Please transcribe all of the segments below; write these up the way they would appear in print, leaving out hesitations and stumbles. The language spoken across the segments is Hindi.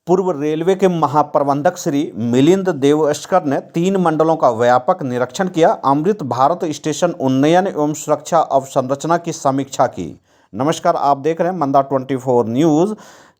पूर्व रेलवे के महाप्रबंधक श्री मिलिंद देवस्कर ने 3 मंडलों का व्यापक निरीक्षण किया। अमृत भारत स्टेशन उन्नयन एवं सुरक्षा अवसंरचना की समीक्षा की। नमस्कार, आप देख रहे हैं मंदा 24 न्यूज़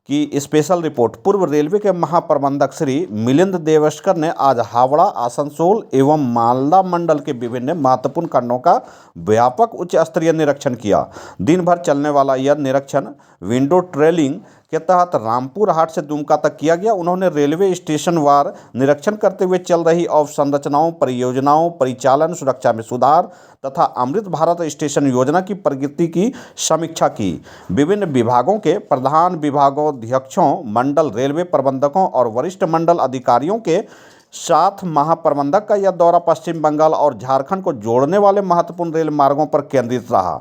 की स्पेशल रिपोर्ट। पूर्व रेलवे के महाप्रबंधक श्री मिलिंद देवस्कर ने आज हावड़ा, आसनसोल एवं मालदा मंडल के विभिन्न महत्वपूर्ण खंडों का व्यापक उच्च स्तरीय निरीक्षण किया। दिन भर चलने वाला यह निरीक्षण विंडो ट्रेलिंग के तहत रामपुर हाट से दुमका तक किया गया। उन्होंने रेलवे स्टेशन वार निरीक्षण करते हुए चल रही अवसंरचनाओं, परियोजनाओं, परिचालन, सुरक्षा में सुधार तथा अमृत भारत स्टेशन योजना की प्रगति की समीक्षा की। विभिन्न विभागों के प्रधान विभागाध्यक्षों, मंडल रेलवे प्रबंधकों और वरिष्ठ मंडल अधिकारियों के साथ महाप्रबंधक का यह दौरा पश्चिम बंगाल और झारखंड को जोड़ने वाले महत्वपूर्ण रेल मार्गों पर केंद्रित रहा।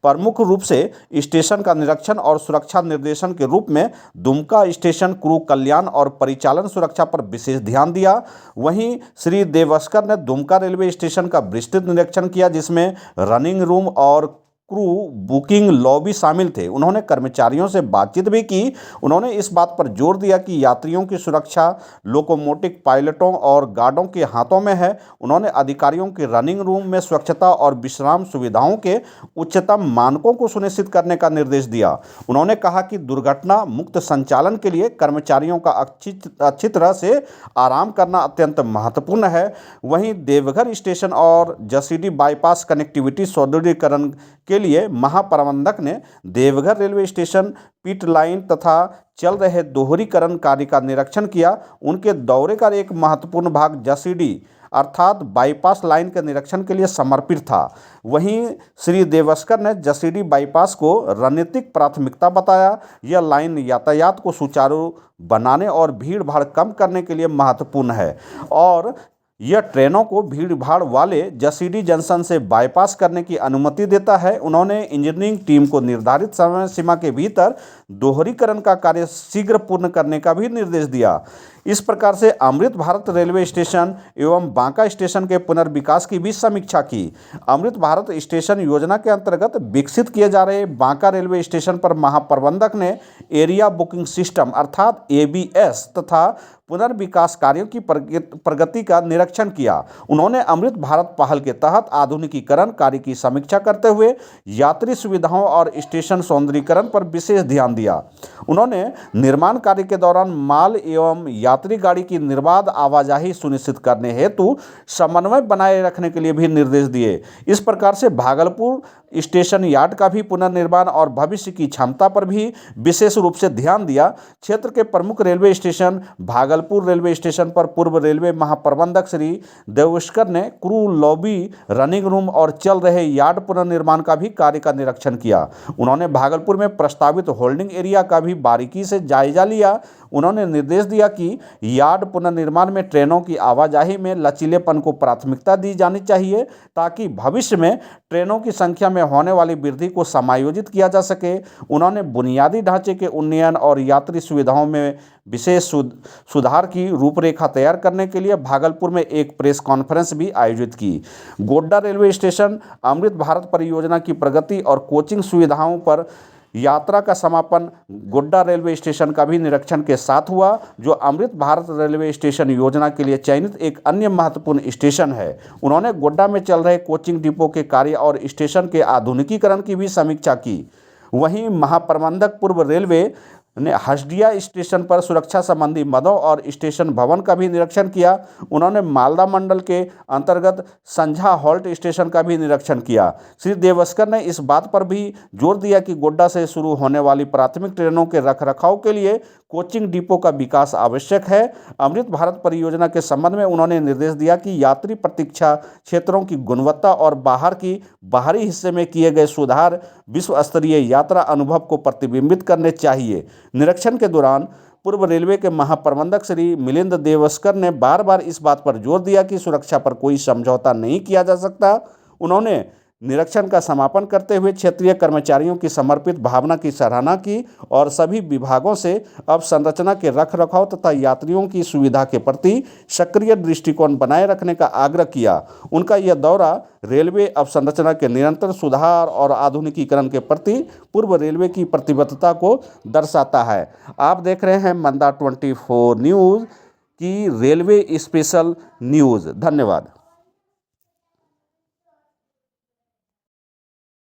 प्रमुख रूप से स्टेशन का निरीक्षण और सुरक्षा निर्देशन के रूप में दुमका स्टेशन क्रू कल्याण और परिचालन सुरक्षा पर विशेष ध्यान दिया। वहीं श्री देवस्कर ने दुमका रेलवे स्टेशन का विस्तृत निरीक्षण किया, जिसमें रनिंग रूम और क्रू बुकिंग लॉबी शामिल थे। उन्होंने कर्मचारियों से बातचीत भी की। उन्होंने इस बात पर जोर दिया कि यात्रियों की सुरक्षा लोकोमोटिव पायलटों और गार्डों के हाथों में है। उन्होंने अधिकारियों की रनिंग रूम में स्वच्छता और विश्राम सुविधाओं के उच्चतम मानकों को सुनिश्चित करने का निर्देश दिया। उन्होंने कहा कि दुर्घटना मुक्त संचालन के लिए कर्मचारियों का अच्छी तरह से आराम करना अत्यंत महत्वपूर्ण है। वहीं देवघर स्टेशन और जसीडीह बाईपास कनेक्टिविटी सुदृढ़ीकरण के लिए महाप्रबंधक ने देवघर रेलवे स्टेशन, पिट लाइन तथा चल रहे दोहरीकरण कार्य का निरीक्षण किया। उनके दौरे का एक महत्वपूर्ण भाग जसीडीह अर्थात बाईपास लाइन के निरीक्षण के लिए समर्पित था। वहीं श्री देवस्कर ने जसीडीह बाईपास को रणनीतिक प्राथमिकता बताया। यह लाइन यातायात को सुचारू बनाने और भीड़ भाड़ कम करने के लिए महत्वपूर्ण है और यह ट्रेनों को भीड़ भाड़ वाले जसीडीह जंक्शन से बाईपास करने की अनुमति देता है। उन्होंने इंजीनियरिंग टीम को निर्धारित समय सीमा के भीतर दोहरीकरण का कार्य शीघ्र पूर्ण करने का भी निर्देश दिया। इस प्रकार से अमृत भारत रेलवे स्टेशन एवं बांका स्टेशन के पुनर्विकास की भी समीक्षा की। अमृत भारत स्टेशन योजना के अंतर्गत विकसित किए जा रहे बांका रेलवे स्टेशन पर महाप्रबंधक ने एरिया बुकिंग सिस्टम अर्थात एबीएस तथा पुनर्विकास कार्यों की प्रगति का निरीक्षण किया। उन्होंने अमृत भारत पहल के तहत आधुनिकीकरण कार्य की समीक्षा करते हुए यात्री सुविधाओं और स्टेशन सौंदर्यीकरण पर विशेष ध्यान दिया। उन्होंने निर्माण कार्य के दौरान माल एवं यात्री गाड़ी की निर्बाध आवाजाही सुनिश्चित करने हेतु समन्वय बनाए रखने के लिए भी निर्देश दिए। इस प्रकार से भागलपुर स्टेशन यार्ड का भी पुनर्निर्माण और भविष्य की क्षमता पर भी विशेष रूप से ध्यान दिया। क्षेत्र के प्रमुख railway station Bhagalpur railway station पर पूर्व रेलवे महाप्रबंधक श्री देवस्कर ने क्रू लॉबी, रनिंग रूम और चल रहे यार्ड पुनर्निर्माण का भी कार्य का निरीक्षण किया। उन्होंने भागलपुर में प्रस्तावित होल्डिंग एरिया का भी बारीकी से जायजा लिया। उन्होंने निर्देश दिया कि यार्ड पुनर्निर्माण में ट्रेनों की आवाजाही में लचीलेपन को प्राथमिकता दी जानी चाहिए ताकि भविष्य में ट्रेनों की संख्या में होने वाली वृद्धि को समायोजित किया जा सके। उन्होंने बुनियादी ढांचे के उन्नयन और यात्री सुविधाओं में विशेष सुधार की रूपरेखा तैयार करने के लिए भागलपुर में एक प्रेस कॉन्फ्रेंस भी आयोजित की। गोड्डा रेलवे स्टेशन अमृत भारत परियोजना की प्रगति और कोचिंग सुविधाओं पर यात्रा का समापन गोड्डा रेलवे स्टेशन का भी निरीक्षण के साथ हुआ, जो अमृत भारत रेलवे स्टेशन योजना के लिए चयनित एक अन्य महत्वपूर्ण स्टेशन है। उन्होंने गोड्डा में चल रहे कोचिंग डिपो के कार्य और स्टेशन के आधुनिकीकरण की भी समीक्षा की। वहीं महाप्रबंधक पूर्व रेलवे ने हसदिया स्टेशन पर सुरक्षा संबंधी मदों और स्टेशन भवन का भी निरीक्षण किया। उन्होंने मालदा मंडल के अंतर्गत संझा हॉल्ट स्टेशन का भी निरीक्षण किया। श्री देवस्कर ने इस बात पर भी जोर दिया कि गोड्डा से शुरू होने वाली प्राथमिक ट्रेनों के रखरखाव के लिए कोचिंग डिपो का विकास आवश्यक है। अमृत भारत परियोजना के संबंध में उन्होंने निर्देश दिया कि यात्री प्रतीक्षा क्षेत्रों की गुणवत्ता और बाहरी हिस्से में किए गए सुधार विश्व स्तरीय यात्रा अनुभव को प्रतिबिंबित करने चाहिए। निरीक्षण के दौरान पूर्व रेलवे के महाप्रबंधक श्री मिलिंद देवस्कर ने बार बार इस बात पर जोर दिया कि सुरक्षा पर कोई समझौता नहीं किया जा सकता। उन्होंने निरीक्षण का समापन करते हुए क्षेत्रीय कर्मचारियों की समर्पित भावना की सराहना की और सभी विभागों से अवसंरचना के रखरखाव तथा यात्रियों की सुविधा के प्रति सक्रिय दृष्टिकोण बनाए रखने का आग्रह किया। उनका यह दौरा रेलवे अवसंरचना के निरंतर सुधार और आधुनिकीकरण के प्रति पूर्व रेलवे की प्रतिबद्धता को दर्शाता है। आप देख रहे हैं मंदा 24 न्यूज़ की रेलवे स्पेशल न्यूज़। धन्यवाद।